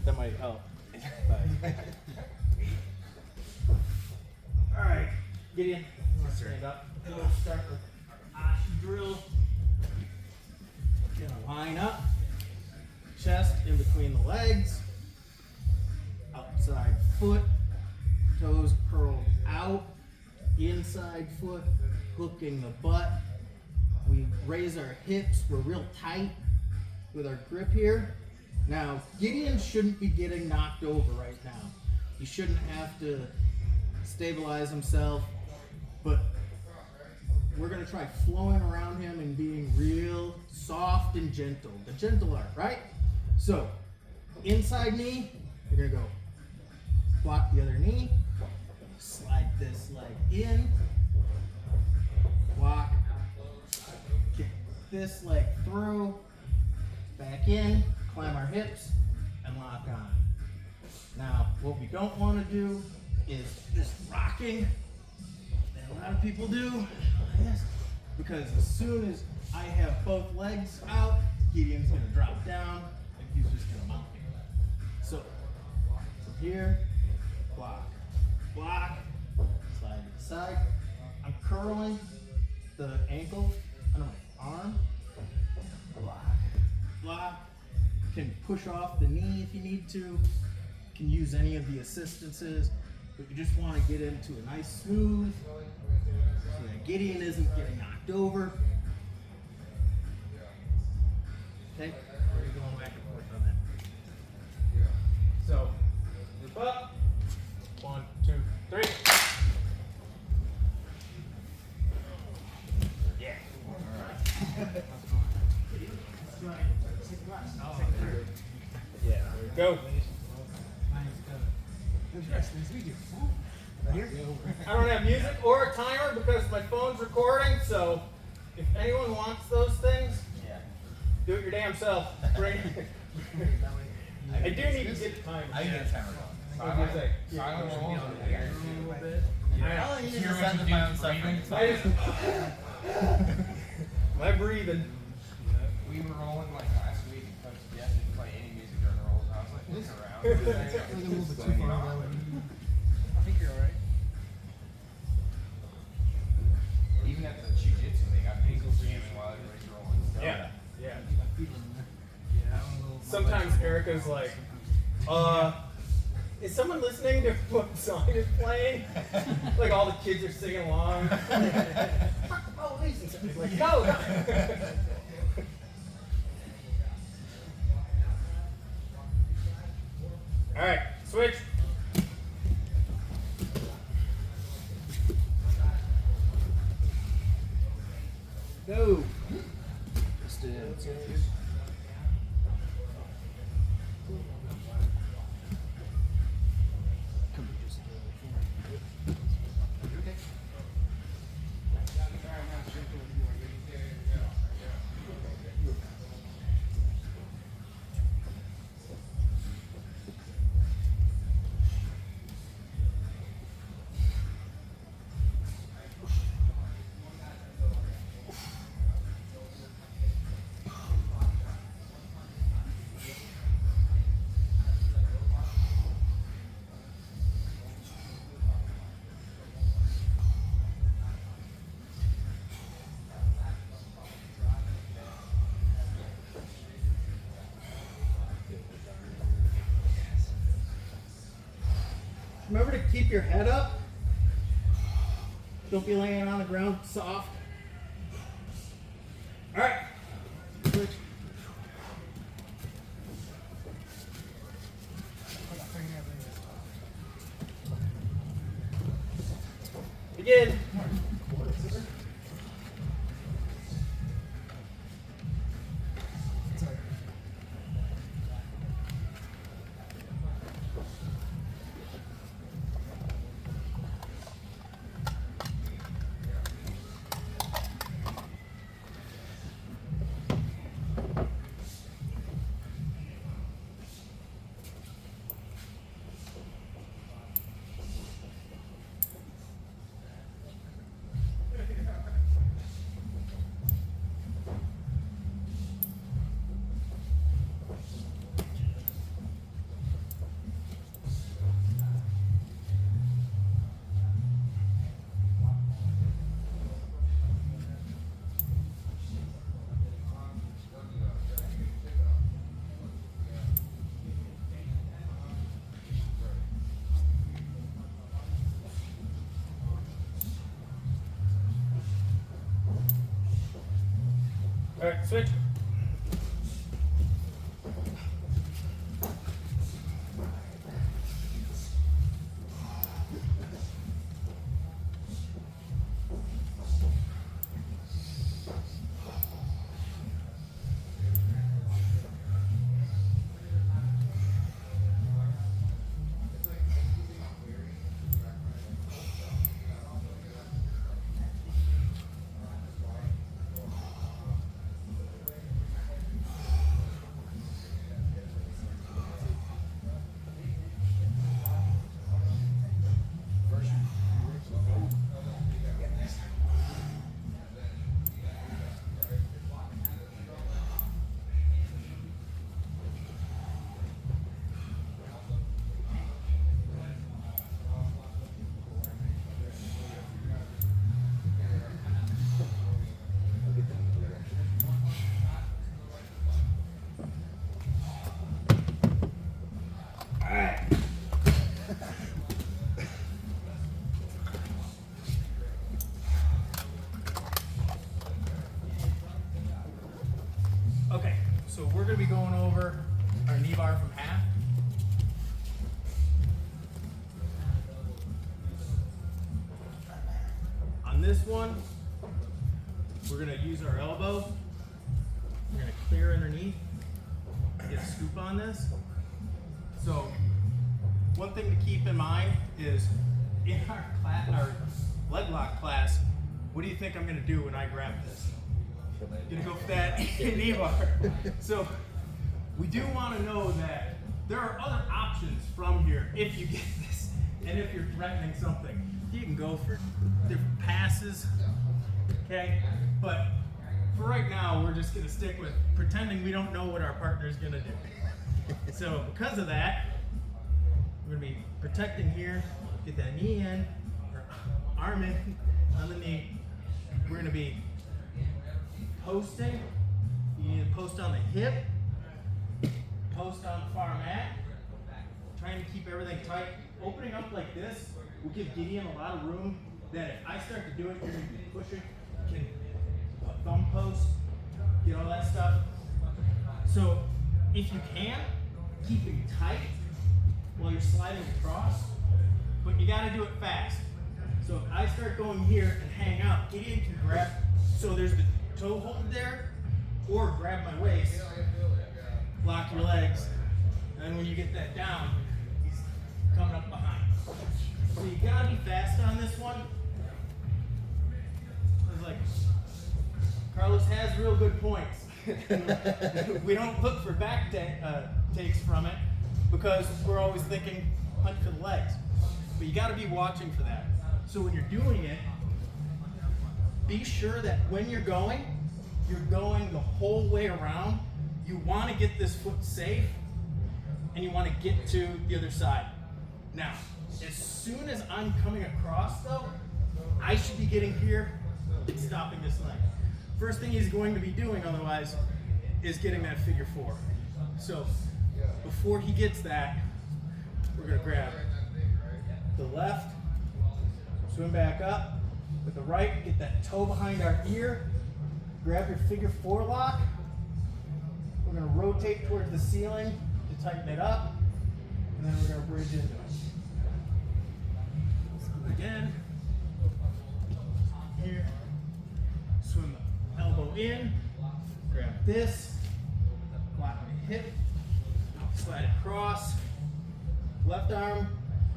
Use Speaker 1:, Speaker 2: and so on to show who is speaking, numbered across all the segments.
Speaker 1: That might help. Alright, Gideon, stand up. We'll start with our Ashi drill. Gonna line up, chest in between the legs, outside foot, toes curled out, inside foot, hooking the butt. We raise our hips, we're real tight with our grip here. Now, Gideon shouldn't be getting knocked over right now. He shouldn't have to stabilize himself, but we're gonna try flowing around him and being real soft and gentle. The gentle art, right? So, inside knee, you're gonna go block the other knee, slide this leg in, block, kick this leg through, back in, climb our hips, and lock on. Now, what we don't want to do is this rocking that a lot of people do, yes, because as soon as I have both legs out, Gideon's gonna drop down and he's just gonna mount me. So, from here, block, block, slide to the side. I'm curling the ankle under my arm, block, block. Can push off the knee if you need to. Can use any of the assistances, but you just want to get into a nice smooth so that Gideon isn't getting knocked over. Okay, we're going back and forth on that. So, loop up. 1, 2, 3. Yeah. Yeah, there we go. I don't have music or a timer because my phone's recording, so if anyone wants those things, do it your damn self. I do need to get the timer.
Speaker 2: I can get a timer going.
Speaker 1: What do you think?
Speaker 2: Silent roll.
Speaker 1: A little bit.
Speaker 2: I only need to send my own suffering.
Speaker 1: My breathing.
Speaker 2: We were rolling like last week and Coach suggested to play any music during the rolls, and I was like, looking around. I think you're alright. Even at the Jiu-Jitsu, they got people jamming while everybody's rolling. So.
Speaker 1: Yeah, yeah. Sometimes Erica's like, is someone listening to what song is playing? Like all the kids are singing along. Oh, listen. Somebody's like, no. All right, switch. Go. Distance. Remember to keep your head up. Don't be laying on the ground soft. All right. Switch. Begin. Alright, switch. Okay, so we're going to be going over our knee bar from half. On this one, we're going to use our elbow. We're going to clear underneath, get a scoop on this. So, one thing to keep in mind is in our leg lock class, what do you think I'm going to do when I grab this? Gonna go for that knee bar. So we do want to know that there are other options from here if you get this, and if you're threatening something, you can go for different passes. Okay, but for right now, we're just gonna stick with pretending we don't know what our partner's gonna do. So because of that, we're gonna be protecting here. Get that knee in, or arm in on the knee. We're gonna be posting. You need to post on the hip, post on the far mat, trying to keep everything tight. Opening up like this will give Gideon a lot of room that if I start to do it, you're going to be pushing. You can thumb post, get all that stuff. So if you can, keep it tight while you're sliding across, but you got to do it fast. So if I start going here and hang out, Gideon can grab, so there's the toe hold there, or grab my waist, lock your legs, and when you get that down, he's coming up behind. So you gotta be fast on this one. It's like, Carlos has real good points. We don't look for back takes from it because we're always thinking hunt for the legs. But you gotta be watching for that. So when you're doing it, be sure that when you're going the whole way around. You want to get this foot safe, and you want to get to the other side. Now, as soon as I'm coming across though, I should be getting here and stopping this leg. First thing he's going to be doing otherwise is getting that figure four. So before he gets that, we're going to grab the left, swim back up. With the right, get that toe behind our ear, grab your figure four lock. We're going to rotate towards the ceiling to tighten it up, and then we're going to bridge into it. Scoop again. Here, swim the elbow in, grab this, lock the hip, slide across, left arm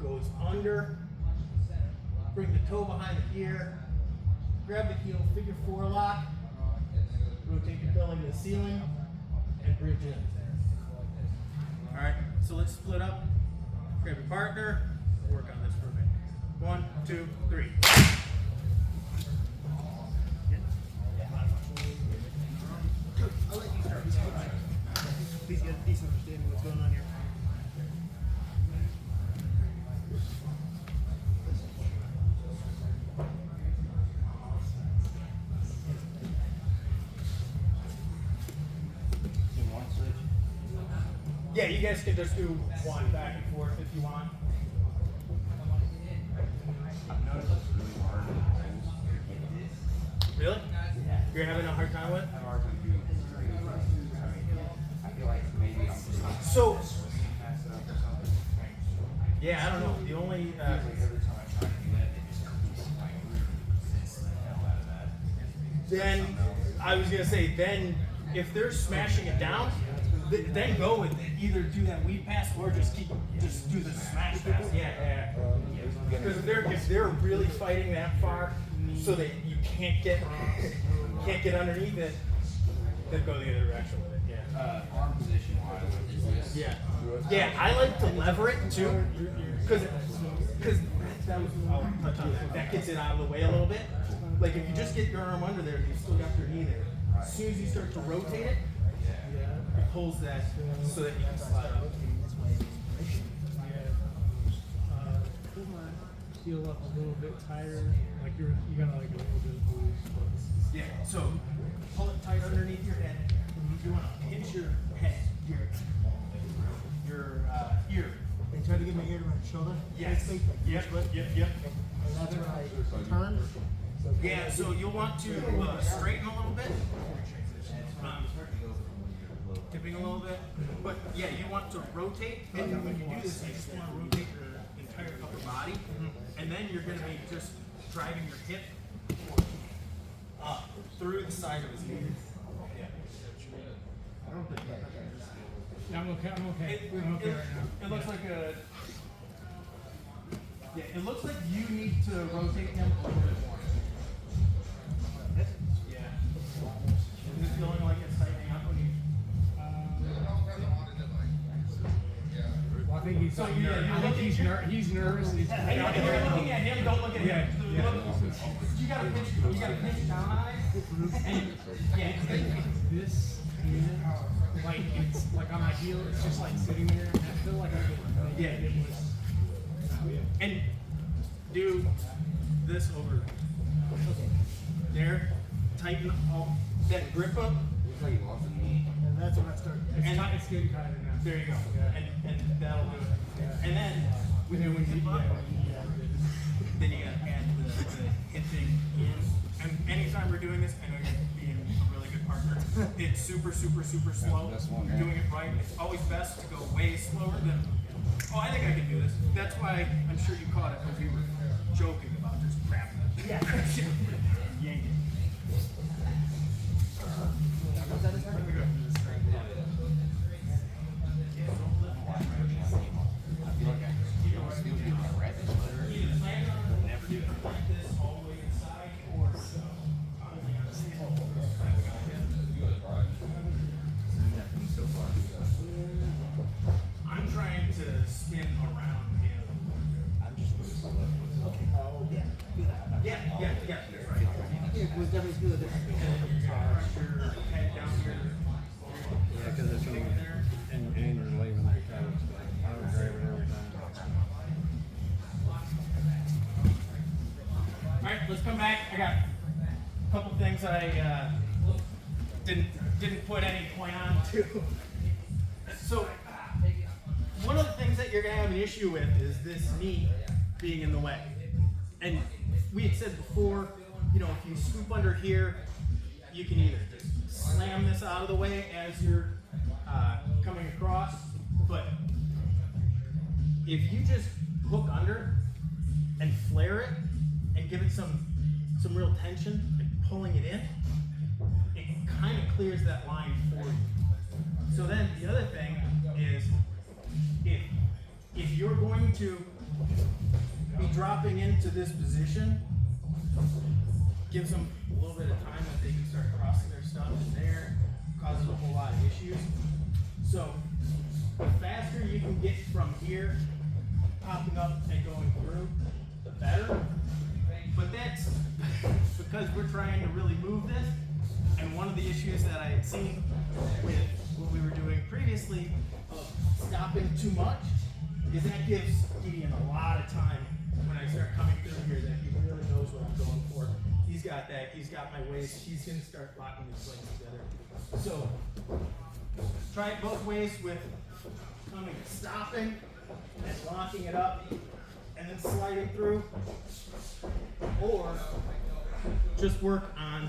Speaker 1: goes under, bring the toe behind the ear, grab the heel, figure four lock, rotate your belly to the ceiling, and bridge in. Alright, so let's split up, grab your partner, work on this for a bit. 1, 2, 3. I'll let you start. Please get a decent understanding of what's going on here. Yeah, you guys can just do one back and forth if you want. Really? You're having a hard time with it? So, yeah, I don't know. The only then I was gonna say then if they're smashing it down, then go with it. Either do that weed pass or just do the smash pass. Yeah. Because if they're really fighting that far, so that you can't get underneath it, then go the other direction with it. Yeah.
Speaker 2: Arm position wise, is this?
Speaker 1: Yeah, I like to lever it too, because that gets it out of the way a little bit. Like if you just get your arm under there, you still got your knee there. As soon as you start to rotate it, it pulls that so that you can slide up.
Speaker 3: Feel up a little bit tighter, like you got like a little bit of boost.
Speaker 1: Yeah, so pull it tight underneath your head. You want to pinch your head, your ear.
Speaker 4: And try to get my ear to my shoulder.
Speaker 1: Yes. Yep.
Speaker 4: And that's when I turn.
Speaker 1: Yeah, so you'll want to straighten a little bit. Tipping a little bit. But yeah, you want to rotate. And when you do this, you just want to rotate your entire upper body. And then you're going to be just driving your hip up through the side of his knee.
Speaker 3: Yeah, I'm okay. I'm okay.
Speaker 1: It
Speaker 3: I'm okay right now.
Speaker 1: looks like it looks like you need to rotate him a little bit more. Yeah. Is it feeling like it's tightening up when you?
Speaker 3: Well, I think he's.
Speaker 1: So
Speaker 3: I think he's nervous. And he's
Speaker 1: Hey, if you're looking at him, don't look at him.
Speaker 3: Yeah.
Speaker 1: You gotta pinch down on it. And yeah.
Speaker 3: This here, like it's like on my heel, it's just like sitting there. And I feel like I could.
Speaker 1: Yeah.
Speaker 3: It was.
Speaker 1: And do this over there. Tighten all that grip up.
Speaker 2: Looks like he lost a knee.
Speaker 4: And that's when I start.
Speaker 3: It's getting tighter now.
Speaker 1: There you go.
Speaker 3: Yeah.
Speaker 1: And that'll do it. And then when you hip up, then you gotta add the hipping in. And anytime we're doing this, I know you're being a really good partner. It's super slow.
Speaker 2: That's one, yeah.
Speaker 1: Doing it right. It's always best to go way slower than. Oh, I think I can do this. That's why I'm sure you caught it because we were joking about this crap. Yeah. Yank it. I'm trying to spin around him. Yeah. That's right.
Speaker 4: It was definitely good.
Speaker 1: And then you're gonna press your head down here.
Speaker 5: Yeah, because it's going to and you're leaving that kind of stuff. I would grab it every time.
Speaker 1: All right, let's come back. I got a couple things I didn't put any point on too. So one of the things that you're gonna have an issue with is this knee being in the way. And we had said before, if you scoop under here, you can either just slam this out of the way as you're coming across, but if you just hook under and flare it and give it some real tension and pulling it in, it kind of clears that line for you. So then the other thing is if you're going to be dropping into this position, gives them a little bit of time that they can start crossing their stuff in there, causes a whole lot of issues. So the faster you can get from here, popping up and going through, the better. But that's because we're trying to really move this. And one of the issues that I had seen with what we were doing previously of stopping too much is that gives Gideon a lot of time when I start coming through here that he really knows what I'm going for. He's got that, he's got my waist, he's gonna start locking his legs together. So try it both ways with coming, stopping and locking it up and then sliding through, or just work on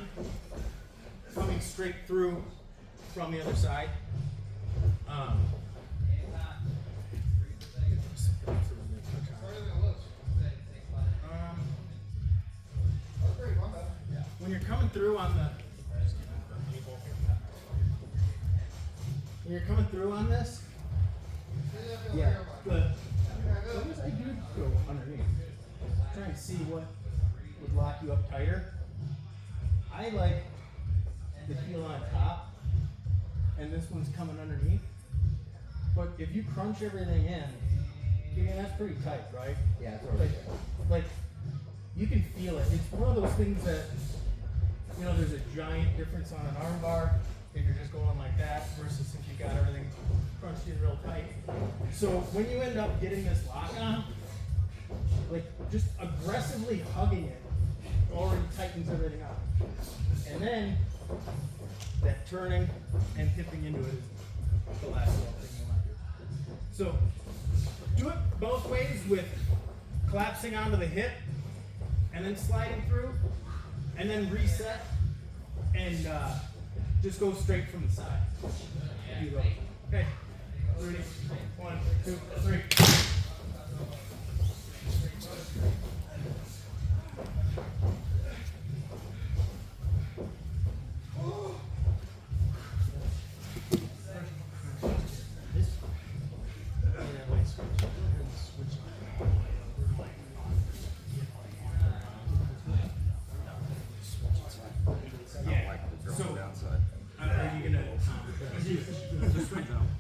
Speaker 1: coming straight through from the other side. through on the. You're coming through on this. Yeah. Good. As long as I do go underneath. Trying to see what would lock you up tighter. I like the heel on top, and this one's coming underneath. But if you crunch everything in, I mean, that's pretty tight, right?
Speaker 6: Yeah, it's already
Speaker 1: Like, you can feel it. It's one of those things that, you know, there's a giant difference on an arm bar if you're just going like that versus if you got everything crunched in real tight. So when you end up getting this lock on, like just aggressively hugging it already tightens everything up. And then that turning and hipping into it is the last little thing you want to do. So do it both ways with collapsing onto the hip and then sliding through and then reset and just go straight from the side. You go. Okay. Ready? 1, 2, 3.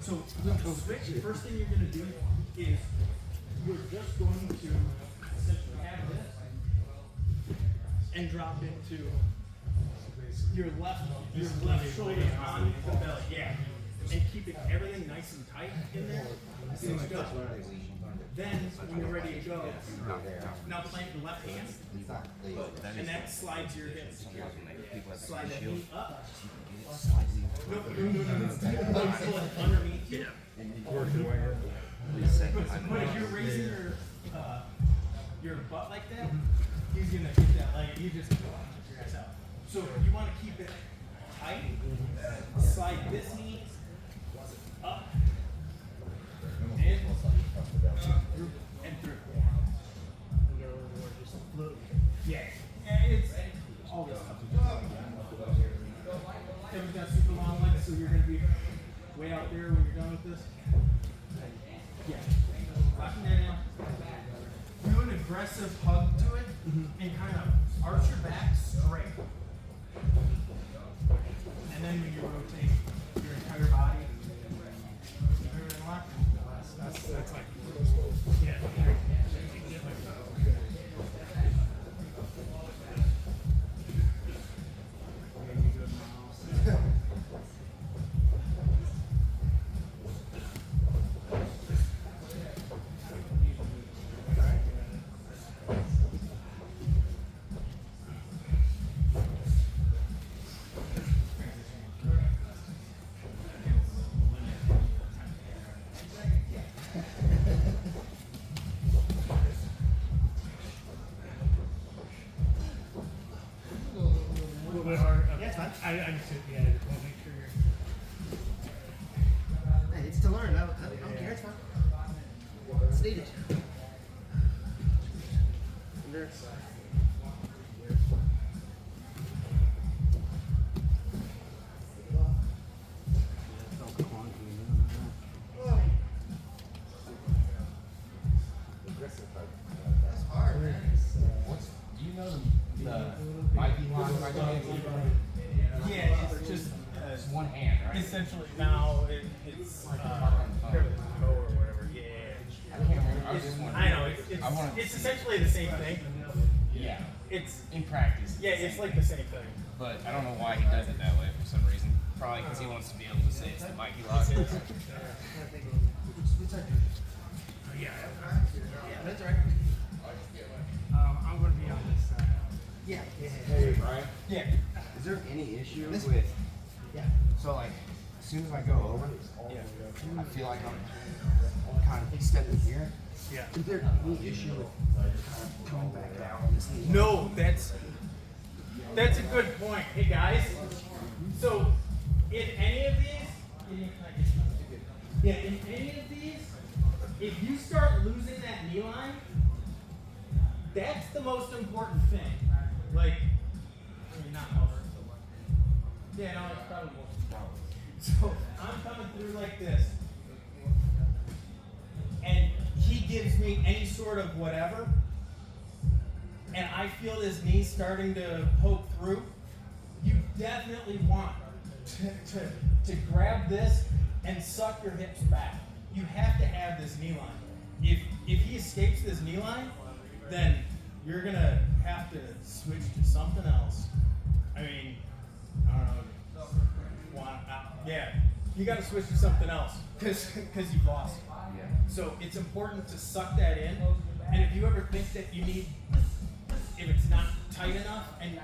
Speaker 1: So the switch, the first thing you're going to do is you're just going to essentially have this and drop into your left shoulder on the belly, yeah, and keeping everything nice and tight in there. Seems good. Then when you're ready to go, now plant your left hand, and that slides your hips. Slide that knee up. No. Pull it underneath you. But if you're raising your butt like that, he's gonna hit that leg. You just your ass out. So you want to keep it tight. Slide this knee up and through. Yeah. It's all this stuff. Kevin's got super long legs, so you're going to be way out there when you're done with this. Yeah. Locking that in. Do an aggressive hug to it and kind of arch your back straight. And then when you rotate your entire body, everything locked. That's like, yeah. I just yeah, I just want to make sure you're.
Speaker 4: Hey, it's to learn. I don't care. It's fine. It's needed. Under.
Speaker 2: That's hard, man. Do you know the Mikey line right there?
Speaker 1: Yeah, it's just
Speaker 2: It's one hand, right?
Speaker 1: essentially now it's
Speaker 2: Like a mark on the phone.
Speaker 1: toe or whatever. Yeah.
Speaker 2: I can't remember. I was just wondering.
Speaker 1: I know
Speaker 2: I wanted to
Speaker 1: it's
Speaker 2: see
Speaker 1: essentially the same thing.
Speaker 2: Yeah.
Speaker 1: It's
Speaker 2: In practice.
Speaker 1: yeah, it's like the same thing.
Speaker 2: But I don't know why he does it that way for some reason. Probably because he wants to be able to say it's the Mikey lock.
Speaker 1: Yeah.
Speaker 4: That's right.
Speaker 3: I'm going to be on this side.
Speaker 4: Yeah.
Speaker 6: Hey, Brian,
Speaker 1: Yeah.
Speaker 6: is there any issue
Speaker 4: This-
Speaker 6: with,
Speaker 4: Yeah.
Speaker 6: so like, as soon as I go over, I feel like I'm kind of stepping here.
Speaker 1: Yeah.
Speaker 6: Is there any issue with coming back down? This knee?
Speaker 1: No, that's a good point. Hey guys, so in any of these, yeah, in any of these, if you start losing that knee line, that's the most important thing. Like, I mean, not over. Yeah, no, it's probably more. So I'm coming through like this. And he gives me any sort of whatever. And I feel his knee starting to poke through. You definitely want to grab this and suck your hips back. You have to have this knee line. If he escapes this knee line, then you're gonna have to switch to something else. I mean, I don't know. Yeah, you got to switch to something else because you've lost. So it's important to suck that in. And if you ever think that you need, if it's not tight enough, and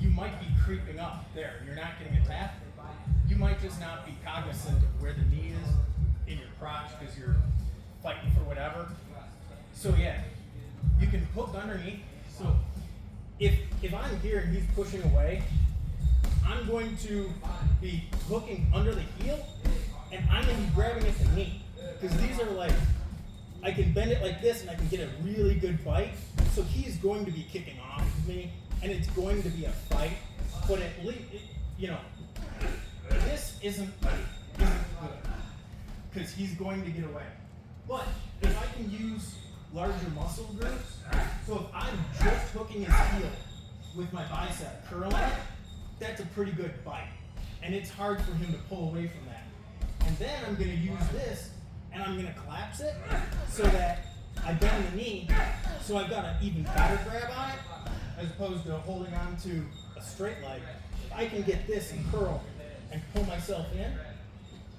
Speaker 1: you might be creeping up there, you're not getting a tap. You might just not be cognizant of where the knee is in your crotch because you're fighting for whatever. So yeah, you can hook underneath. So if I'm here and he's pushing away, I'm going to be hooking under the heel, and I'm going to be grabbing at the knee. Because these are like, I can bend it like this and I can get a really good bite. So he's going to be kicking off of me, and it's going to be a fight. But at least, this isn't good. Because he's going to get away. But if I can use larger muscle groups, so if I'm just hooking his heel with my bicep curling it, that's a pretty good bite. And it's hard for him to pull away from that. And then I'm going to use this, and I'm going to collapse it so that I bend the knee, so I've got an even better grab on it, as opposed to holding on to a straight leg. If I can get this and curl and pull myself in,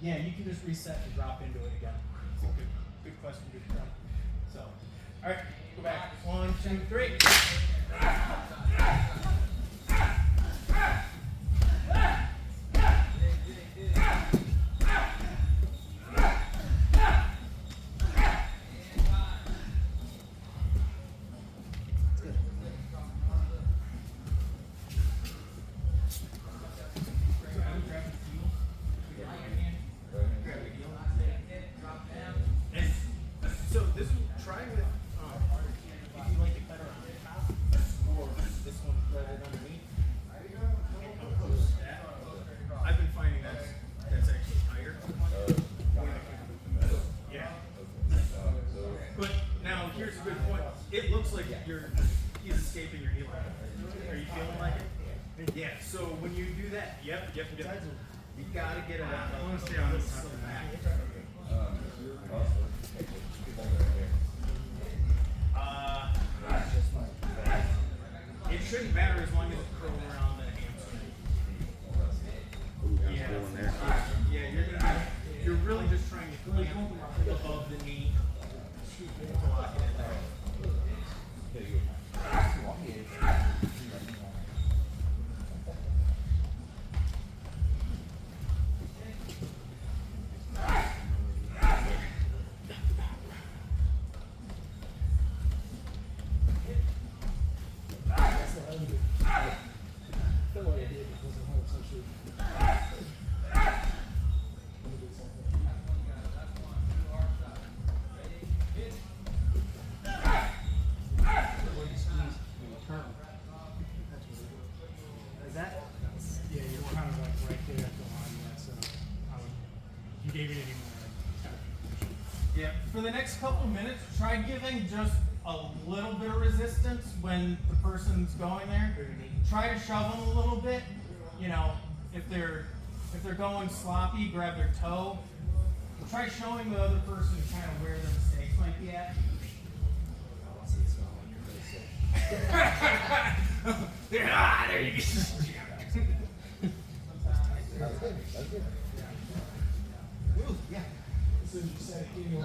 Speaker 1: yeah, you can just reset and drop into it again. It's a good question, good try. So, all right, go back. 1, 2, 3. So this one, try with, if you like it better on the top, or this one right underneath. I've been finding that's actually higher. Yeah. But now here's a good point. It looks like he's escaping your heel. Are you feeling like it? Yeah. So when you do that, yep. You gotta get I want to stay on this back. It shouldn't matter as long as it's curled around the hamstring. Yeah, you're really just trying to clamp above the knee to lock it in there.
Speaker 3: Yeah, you're kind of like right there at the line. Yeah, so if you gave it any more,
Speaker 1: Yeah, for the next couple minutes, try giving just a little bit of resistance when the person's going there. Try to shove them a little bit. You know, if they're going sloppy, grab their toe. Try showing the other person kind of where their mistakes might be at. There you go.
Speaker 4: Yeah.
Speaker 3: as soon as you said it, you know.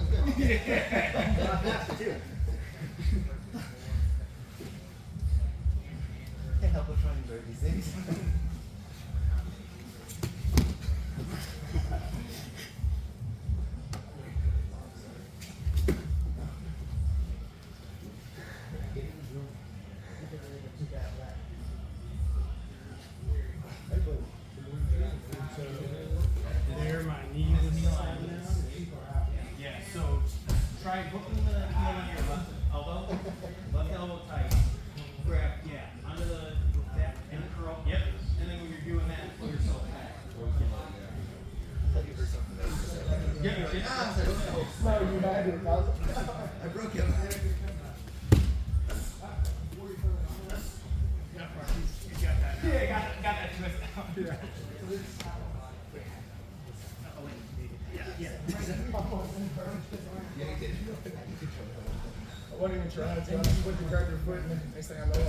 Speaker 4: Can't help but try and enjoy these things.
Speaker 3: There, my knees is sliding down.
Speaker 1: Yeah, so try hooking the heel on your left elbow tight. Grab, yeah, under the that and curl. Yep. And then when you're doing that, pull yourself
Speaker 4: No, you had it.
Speaker 1: I broke him.
Speaker 3: Yeah, got that twist out.
Speaker 4: Yeah. I wasn't even trying to. I just went to grab your foot, and then next thing I know, I was.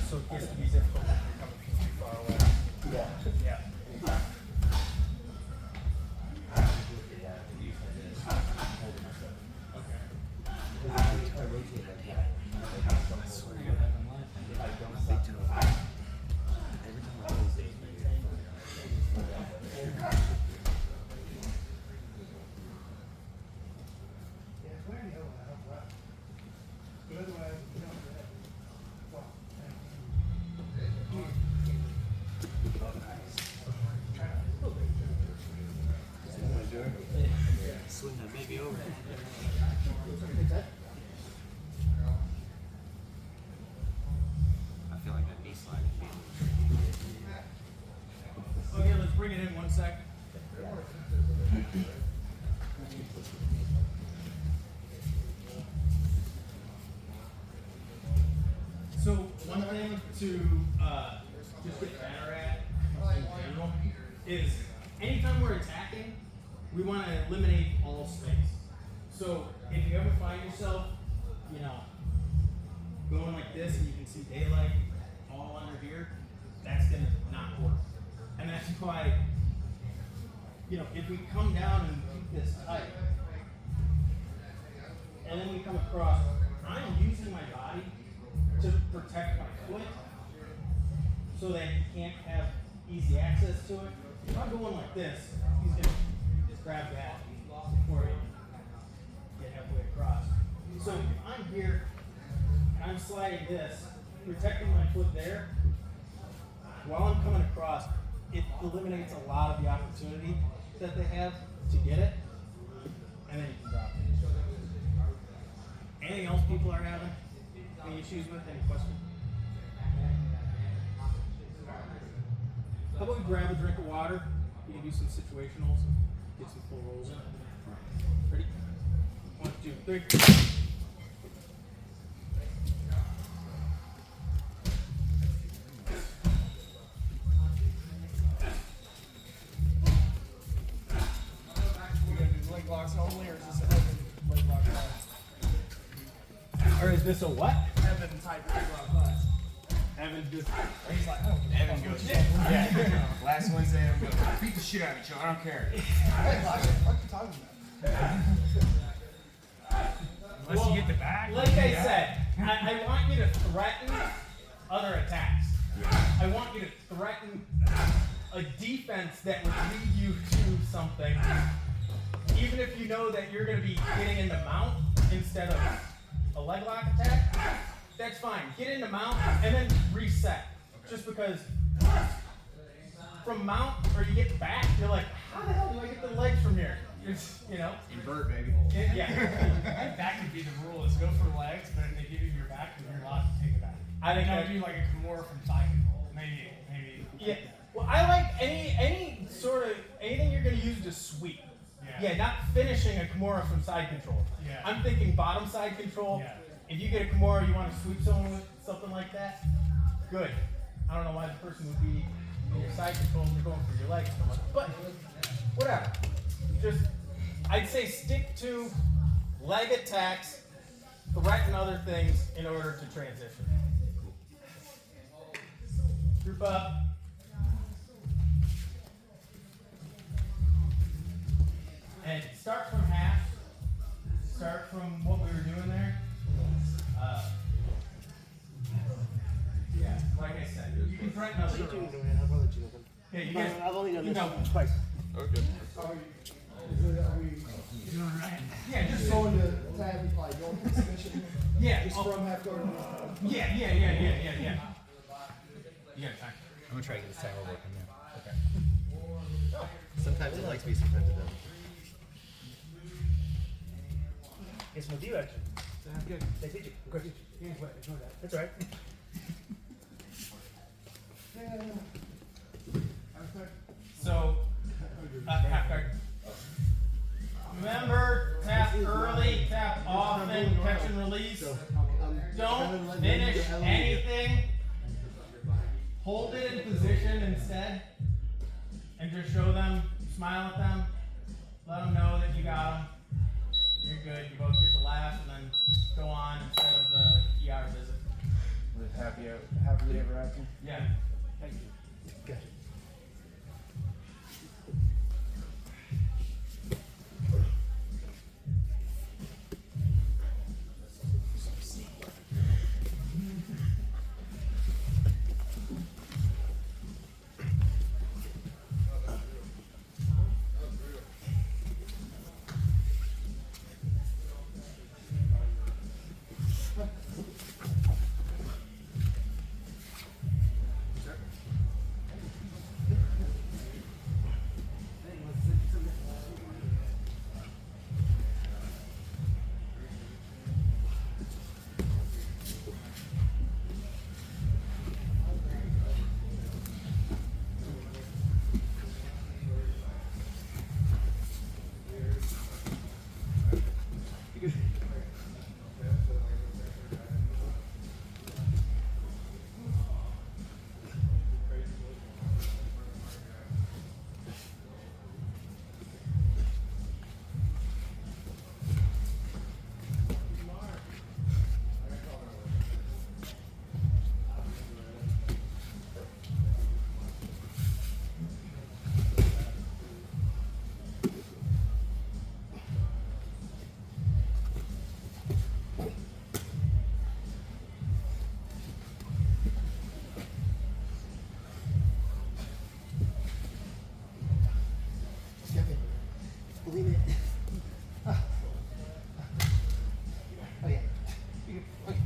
Speaker 3: So it gets to be difficult when you're coming from too far away.
Speaker 1: Yeah.
Speaker 3: Yeah.
Speaker 5: Swing that baby over. I feel like that knee slide would be
Speaker 3: Okay, let's bring it in 1 sec. So one thing to just get better at in general is anytime we're attacking, we want to eliminate all space. So if you ever find yourself, going like this and you can see daylight all under here, that's gonna not work. And that's why, if we come down and keep this tight, and then we come across, I'm using my body to protect my foot so that he can't have easy access to it. If I'm going like this, he's gonna just grab that before he get halfway across. So if I'm here and I'm sliding this, protecting my foot there, while I'm coming across, it eliminates a lot of the opportunity that they have to get it, and then you can drop it. Anything else people are having? Any issues with? Any questions? How about we grab a drink of water? You can do some situationals, get some full rolls in. Ready? 1, 2, 3.
Speaker 4: You gonna do leg locks only, or is this an open leg lock class?
Speaker 3: Or is this a what?
Speaker 4: Evan type leg lock class.
Speaker 3: Evan just.
Speaker 4: He's like, oh,
Speaker 6: Evan goes, yeah. Last Wednesday, Evan goes, beat the shit out of each other. I don't care.
Speaker 4: leg lock. What the fuck are you talking about?
Speaker 3: Unless you get the back. Like I said, I want you to threaten other attacks. I want you to threaten a defense that would lead you to something, even if you know that you're going to be getting into mount instead of a leg lock attack. That's fine. Get into mount and then reset. Just because from mount or you get back, you're like, how the hell do I get the legs from here? It's,
Speaker 6: Invert, baby.
Speaker 3: yeah.
Speaker 2: That could be the rule: is go for legs, but if they give you your back, then you're allowed to take it back.
Speaker 3: I think
Speaker 2: Don't do like a Kimura from side control. Maybe.
Speaker 3: Yeah. Well, I like any sort of anything you're going to use to sweep. Yeah, not finishing a Kimura from side control.
Speaker 2: Yeah.
Speaker 3: I'm thinking bottom side control.
Speaker 2: Yeah.
Speaker 3: If you get a Kimura, you want to sweep someone with something like that. Good. I don't know why the person would be in your side control and you're going for your legs so much, but whatever. Just, I'd say stick to leg attacks, threaten other things in order to transition. Group up. And start from half. Start from what we were doing there. Yeah, like I said, you can threaten other things. Yeah, you guys.
Speaker 7: I've only done this
Speaker 3: know.
Speaker 7: twice.
Speaker 6: Okay.
Speaker 4: Are we
Speaker 3: Yeah, just
Speaker 4: going to
Speaker 6: tab, like going to submission.
Speaker 3: Yeah.
Speaker 6: Just from half guard.
Speaker 3: Yeah. You got time.
Speaker 7: I'm gonna try to get this tower working now.
Speaker 3: Okay.
Speaker 7: Sometimes it likes me, sometimes it doesn't.
Speaker 8: It's with you actually.
Speaker 6: Sounds good.
Speaker 8: They teach you.
Speaker 6: Of course, your hands wet. Ignore that.
Speaker 8: That's all right.
Speaker 3: So, half guard. Remember, tap early, tap often, catch and release. Don't finish anything. Hold it in position instead. And just show them, smile at them, let them know that you got them. You're good, you both get to laugh and then go on instead of the ER visit.
Speaker 2: With happily ever after.
Speaker 3: Yeah.
Speaker 6: Thank you.
Speaker 8: Gotcha.
Speaker 6: Believe it. Oh yeah. Okay.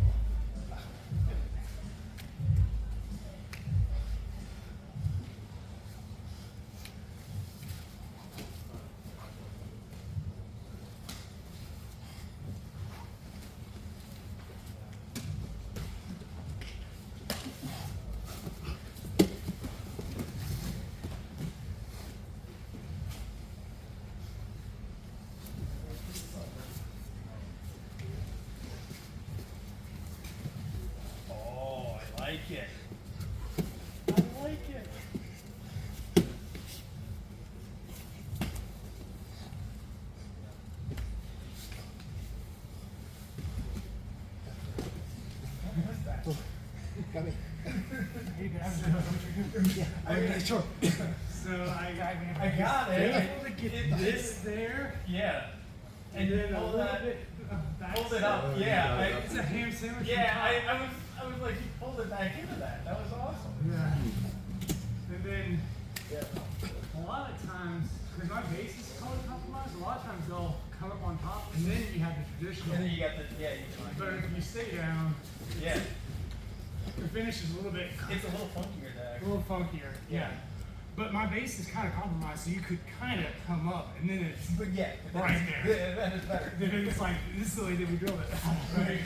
Speaker 3: Oh, I like it. I like it.
Speaker 6: Got me.
Speaker 3: Yeah,
Speaker 6: Sure.
Speaker 4: So I
Speaker 3: got it.
Speaker 4: able to get this there,
Speaker 3: Yeah.
Speaker 4: and then a
Speaker 3: hold
Speaker 4: little
Speaker 3: that.
Speaker 4: bit back.
Speaker 3: Hold it up. Yeah.
Speaker 4: It's a ham sandwich.
Speaker 3: I was like, you pulled it back into that. That was awesome.
Speaker 4: Yeah. And then a lot of times, because my base is color compromised, a lot of times they'll come up on top, and then you have the traditional.
Speaker 3: And then you got the you
Speaker 4: But if you stay down,
Speaker 3: yeah.
Speaker 4: the finish is a little bit
Speaker 3: It's a little funkier there.
Speaker 4: a little funkier. Yeah. But my base is kind of compromised, so you could kind of come up, and then it's
Speaker 3: But yeah,
Speaker 4: right there.
Speaker 3: Yeah, then it's better.
Speaker 4: Then it's like, this is the way that we drilled it. Right?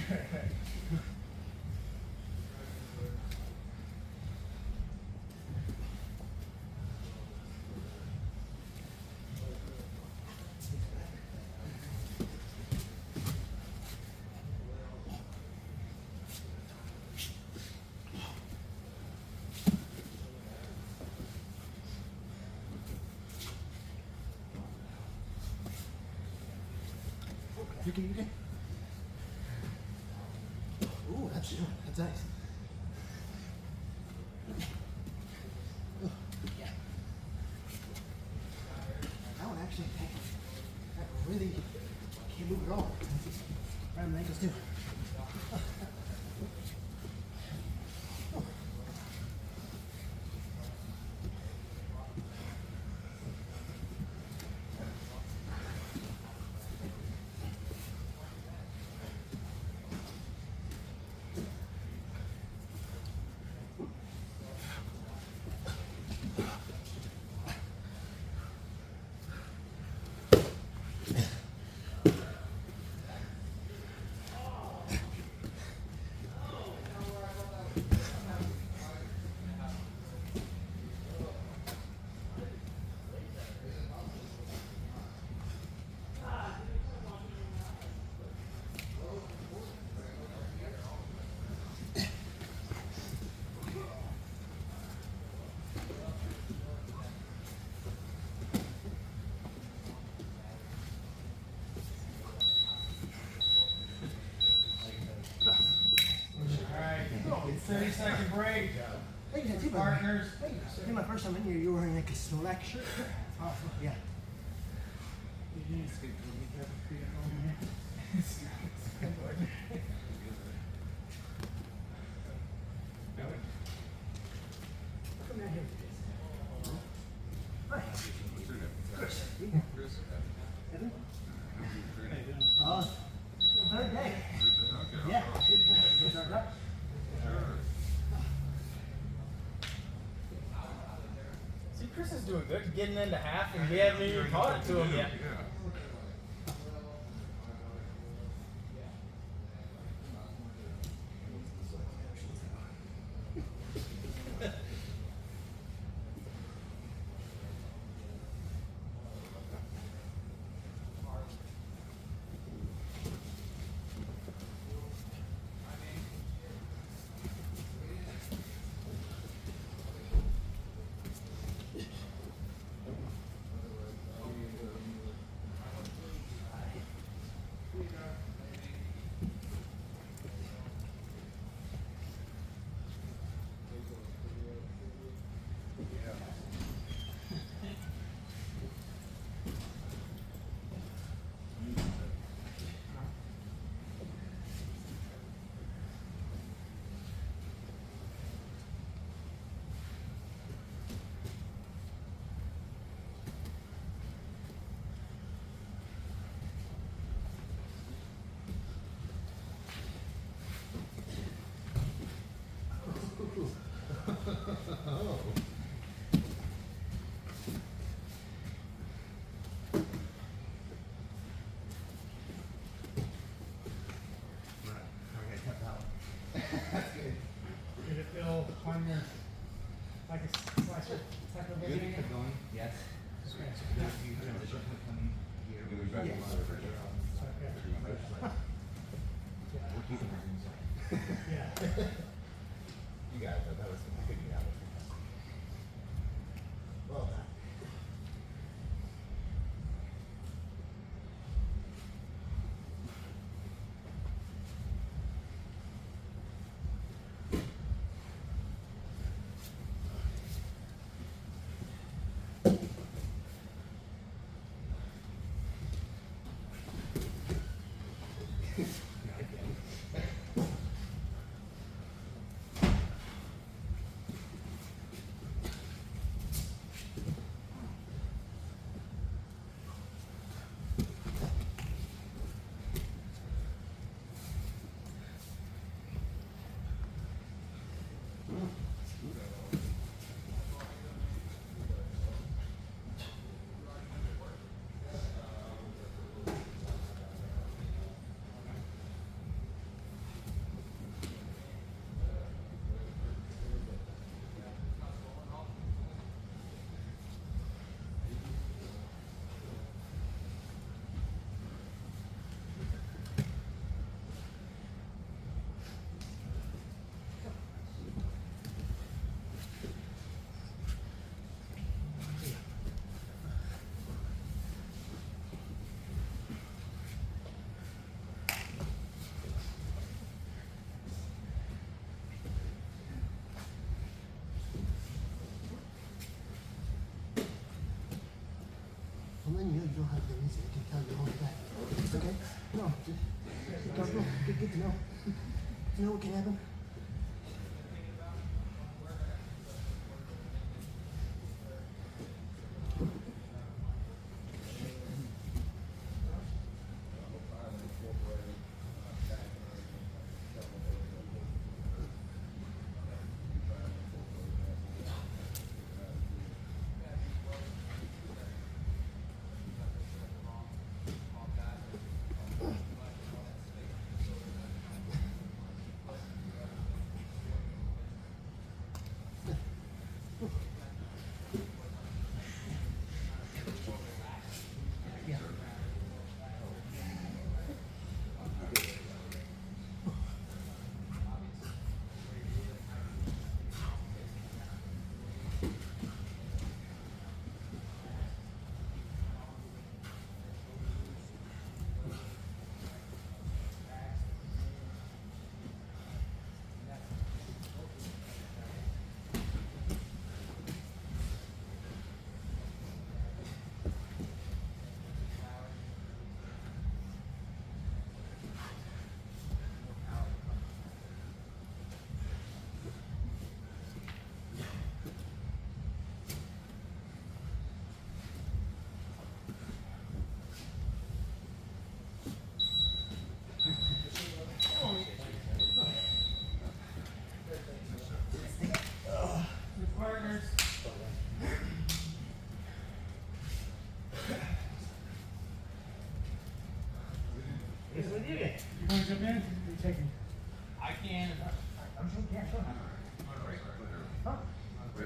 Speaker 6: You can. Ooh, that's nice. Yeah. That one actually, that really can't move at all. Right on the ankles too.
Speaker 3: 30-second break.
Speaker 6: Hey, you too, buddy.
Speaker 3: Partners.
Speaker 6: Hey, I think my first time in here, you were wearing like a Snorlax shirt. Oh, yeah. Come down here. Hi. Chris. Evan? Third day. Yeah. Start up.
Speaker 3: See, Chris is doing good, getting into half, and we haven't even taught it to him yet.
Speaker 4: Did it feel on your, like a slicer type of thing?
Speaker 7: Yes.
Speaker 4: Yeah.
Speaker 7: You guys, that was good. Yeah.
Speaker 6: Well done. Well, then you don't have the reason. I can tell you all that. It's okay. No, just don't know. Good to know. You know what can happen?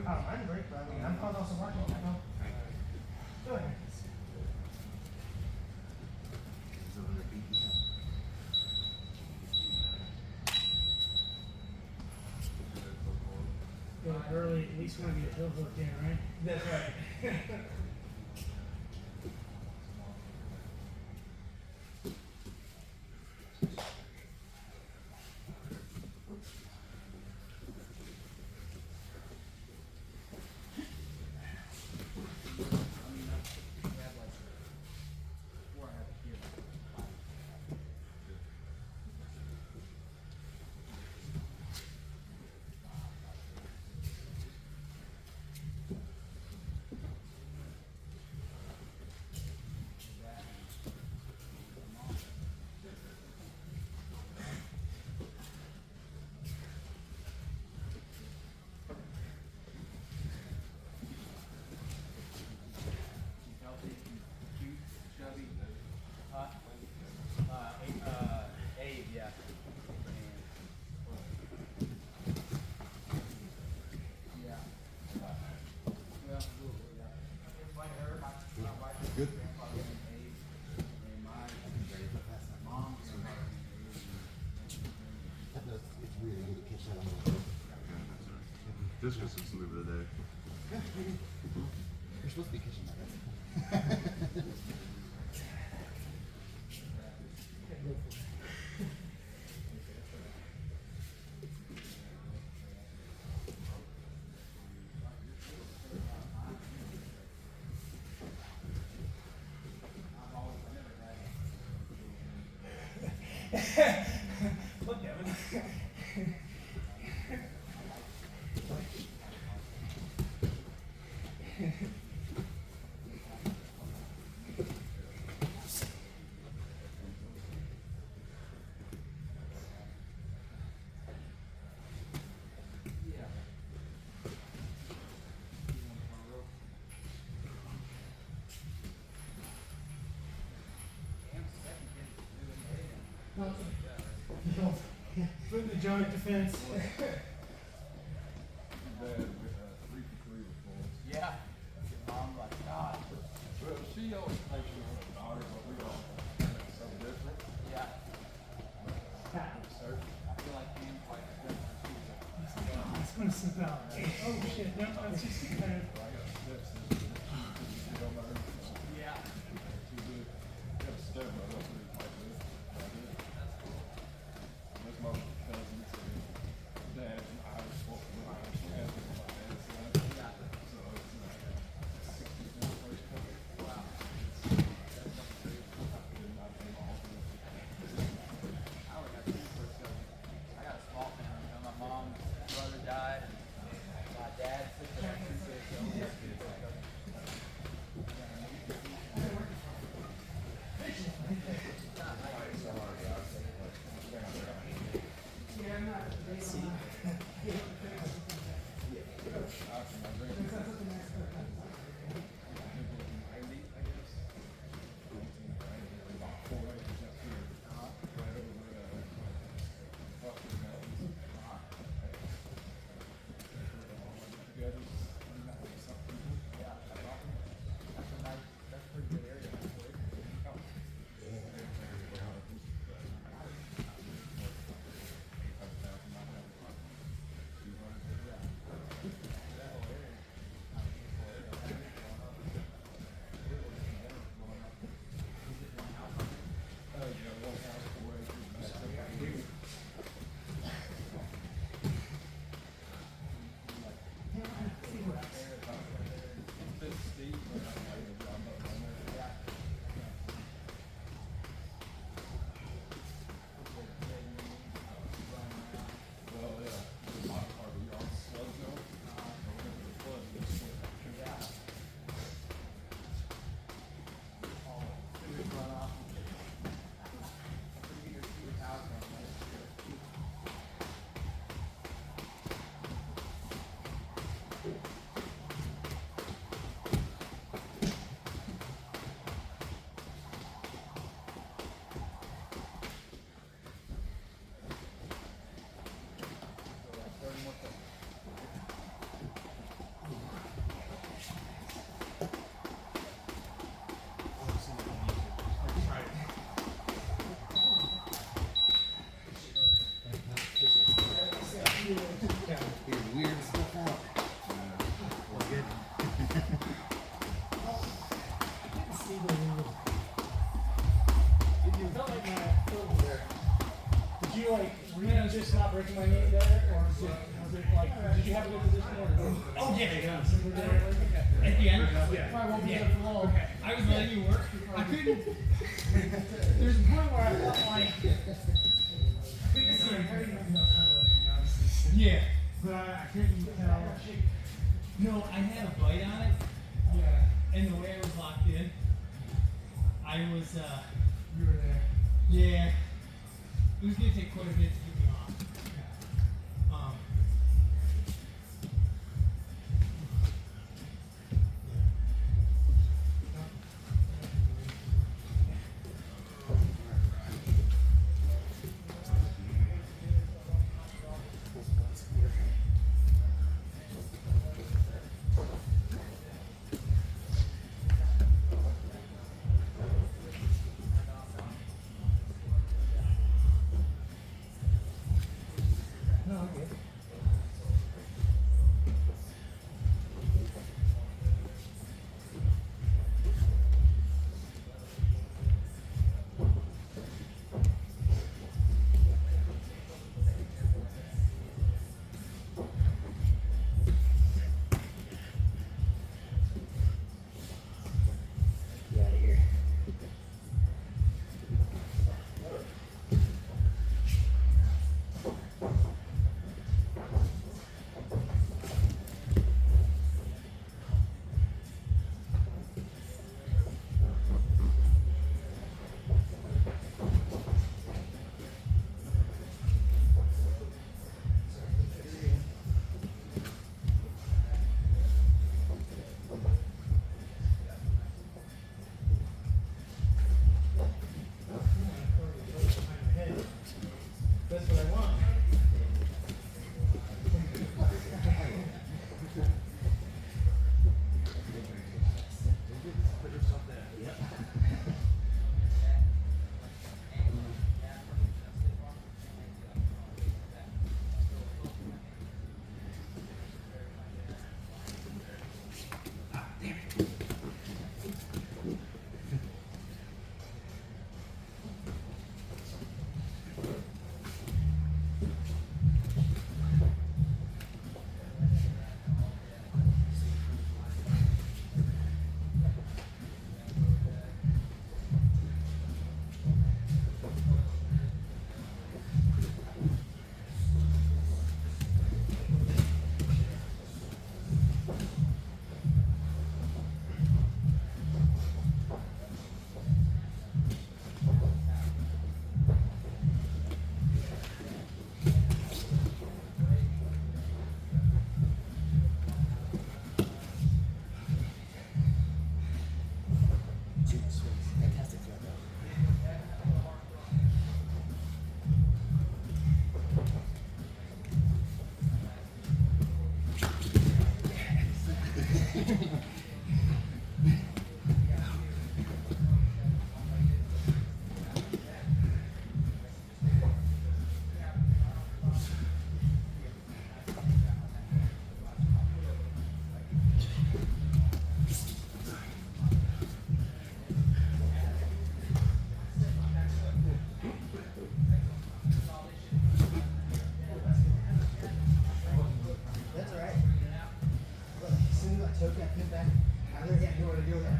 Speaker 3: I don't mind a break, but I mean, I'm also working, you know. Go ahead.
Speaker 4: Go early, at least want to get a heel hook in, right?
Speaker 3: That's right.
Speaker 2: Abe, yeah. Yeah. Well, like her, my wife is
Speaker 7: Good.
Speaker 2: grandfather named Abe, and my mom is
Speaker 6: It's really good to catch that on the
Speaker 9: Discus is the move of the day.
Speaker 6: You're supposed to be catching that.
Speaker 3: Look, Devin.
Speaker 4: Put in the joint defense.
Speaker 2: yeah. Mom, like, God.
Speaker 5: Well, she always thinks she wants a daughter, but we all so different.
Speaker 2: Yeah. I feel like being quite different.
Speaker 4: It's gonna slip out. Oh shit, no, that's just kind of.
Speaker 2: Yeah. I got a small family. You know, my mom's brother died, and my dad's sister had 2 kids. So we have 2 kids.
Speaker 4: breaking my knee there, or was it like, did you have a good position? Or
Speaker 3: Oh yeah.
Speaker 4: okay.
Speaker 3: At the end?
Speaker 4: Yeah.
Speaker 3: Probably won't be
Speaker 4: Yeah.
Speaker 3: there for long.
Speaker 4: Okay.
Speaker 3: I was letting you work. I couldn't. There's a point where I felt like. Couldn't see him. Yeah.
Speaker 4: But I couldn't tell.
Speaker 3: No, I had a bite on it.
Speaker 4: Yeah.
Speaker 3: And the way I was locked in, I was,
Speaker 4: You were there.
Speaker 3: yeah. It was gonna take quite a bit to get me off.
Speaker 4: No, I'm good.
Speaker 6: Get out of here.
Speaker 3: That's what I want.
Speaker 6: Fantastic threat, though. That's all right. Look, as soon as I took that pin back, I really had nowhere to go there.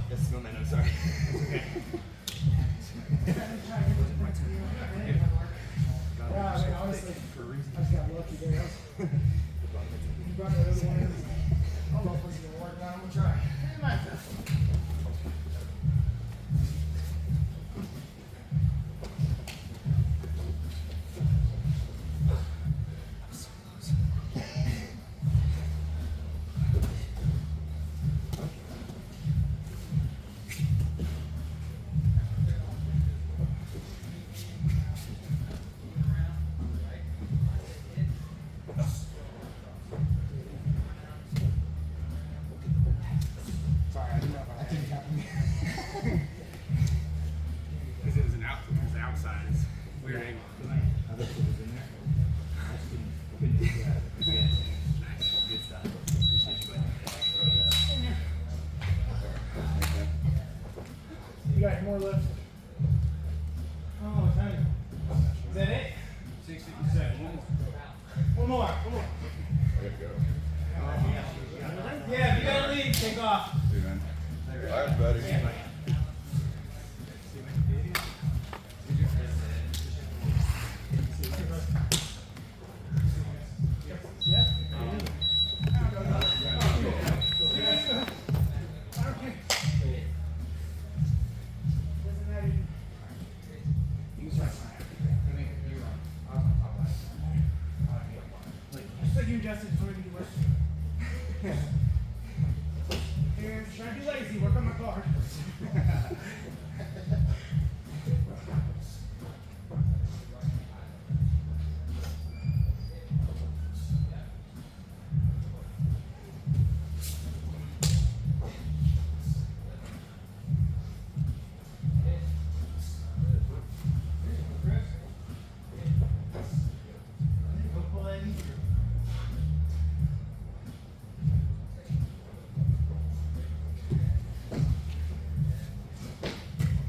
Speaker 7: That's momentum, sorry.
Speaker 4: Okay. Alright, more lift.
Speaker 3: Oh, what time? Is that it?
Speaker 2: 6:57.
Speaker 3: One more. Yeah, if you gotta leave, take off.
Speaker 9: See you, man. Alright, buddy.
Speaker 4: Just like you adjusted before you do work. Here, trying to be lazy, work on my car.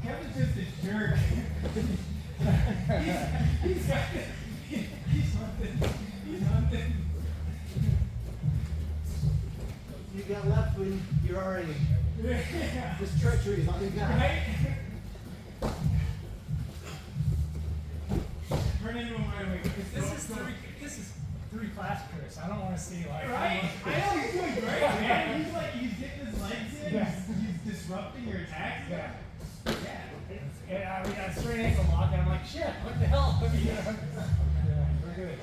Speaker 3: Kevin's just a jerk. he's got it. He's hunting.
Speaker 6: You got left when you're already.
Speaker 3: Yeah.
Speaker 6: This treachery is all you got.
Speaker 3: Right? Turn into him right away.
Speaker 4: This is three class, Chris. I don't want to see like.
Speaker 3: Right? I know he's doing great, man. He's getting his legs in.
Speaker 4: Yeah.
Speaker 3: He's disrupting your attacks.
Speaker 4: Yeah.
Speaker 3: Yeah.
Speaker 4: We got a straight ankle lock, and I'm like, shit, what the hell? Yeah, we're good.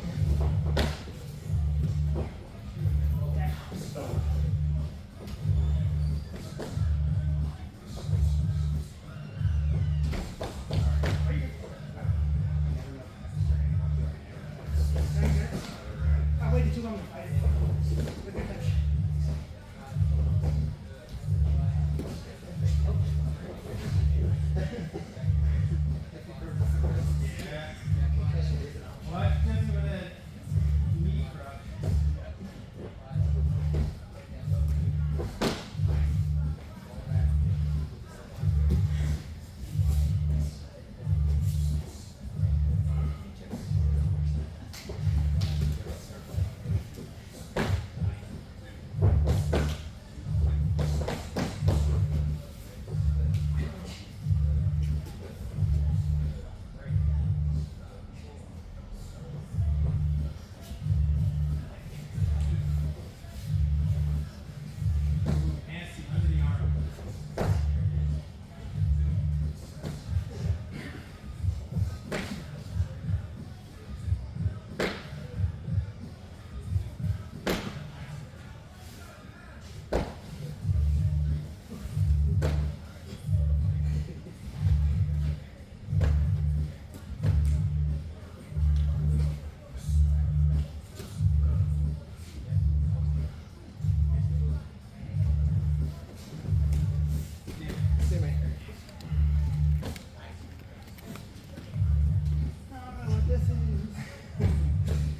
Speaker 4: I waited too long to fight it. Look at that.
Speaker 3: What? Just with a knee crush. Nasty under the arm.
Speaker 6: See me. I don't know what this is.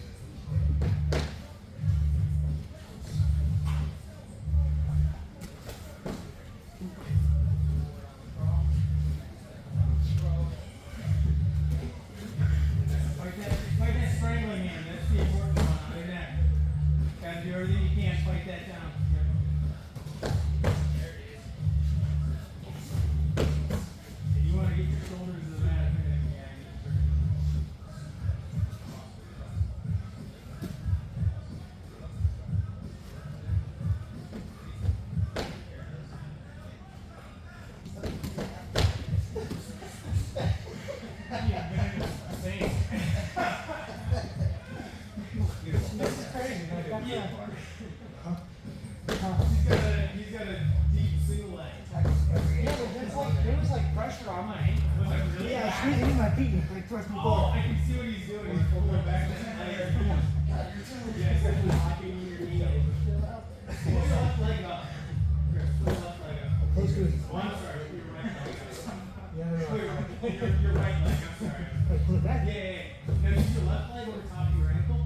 Speaker 3: Fight that strangling hand. That's the important one. Other than that, gotta do everything you can to fight that down. If you want to get your shoulders to the mat, yeah.
Speaker 4: This is crazy. Like, that's
Speaker 3: Yeah.
Speaker 4: not-
Speaker 3: He's got a deep single leg.
Speaker 4: Yeah, but there was like pressure on my ankle.
Speaker 3: Was it really
Speaker 6: Yeah,
Speaker 3: bad?
Speaker 6: it's really in my feet and like thrust me
Speaker 3: Oh,
Speaker 6: forward.
Speaker 3: I can see what he's doing. He's pulling back his leg. Yeah, he's like locking your knee. Pull your left leg up. Chris, pull your left leg up.
Speaker 6: Close to it.
Speaker 3: Oh, I'm sorry. Pull your right leg up.
Speaker 6: Yeah, no,
Speaker 3: Pull
Speaker 6: no.
Speaker 3: your right leg. I'm sorry.
Speaker 6: Wait, pull it back.
Speaker 3: Yeah, yeah, yeah. Now use your left leg over top of your ankle.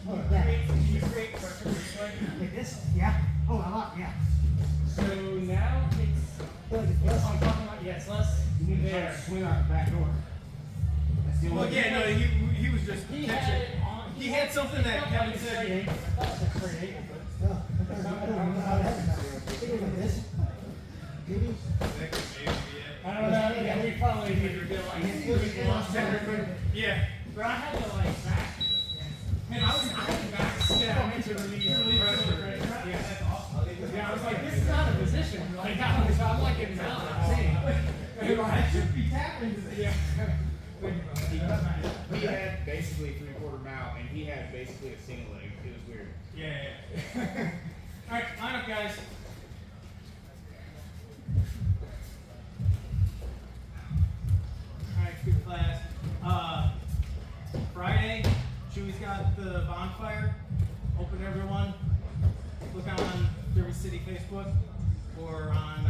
Speaker 6: Oh, that.
Speaker 3: Can you create pressure with this leg?
Speaker 6: Like this? Yeah. Oh, a lot. Yeah.
Speaker 4: So now take That's what I'm talking about. Yeah, it's less.
Speaker 3: You need to try to swing out the back door. That's the only
Speaker 2: Well, yeah, no, he was just
Speaker 4: He
Speaker 2: catching.
Speaker 4: had it on.
Speaker 2: He had something that Kevin said.
Speaker 4: I thought it was a straight ankle, but
Speaker 6: No, I don't know how it happens. I think it was like this. Maybe.
Speaker 4: I don't know. Yeah, we probably need to do like.
Speaker 2: Yeah.
Speaker 4: But I had to like back. Man, I had to back down into relief pressure. Right? Yeah, that's awesome. Yeah, I was like, this is not a position. Like, I'm like in mountain.
Speaker 3: I should be tapping.
Speaker 4: Yeah.
Speaker 2: He had basically 3/4 mount, and he had basically a single leg. It was weird.
Speaker 3: Yeah.
Speaker 2: All right, line up, guys.
Speaker 3: Alright, good class. Friday, Chewy's got the bonfire. Open everyone. Look on Derby City Facebook or on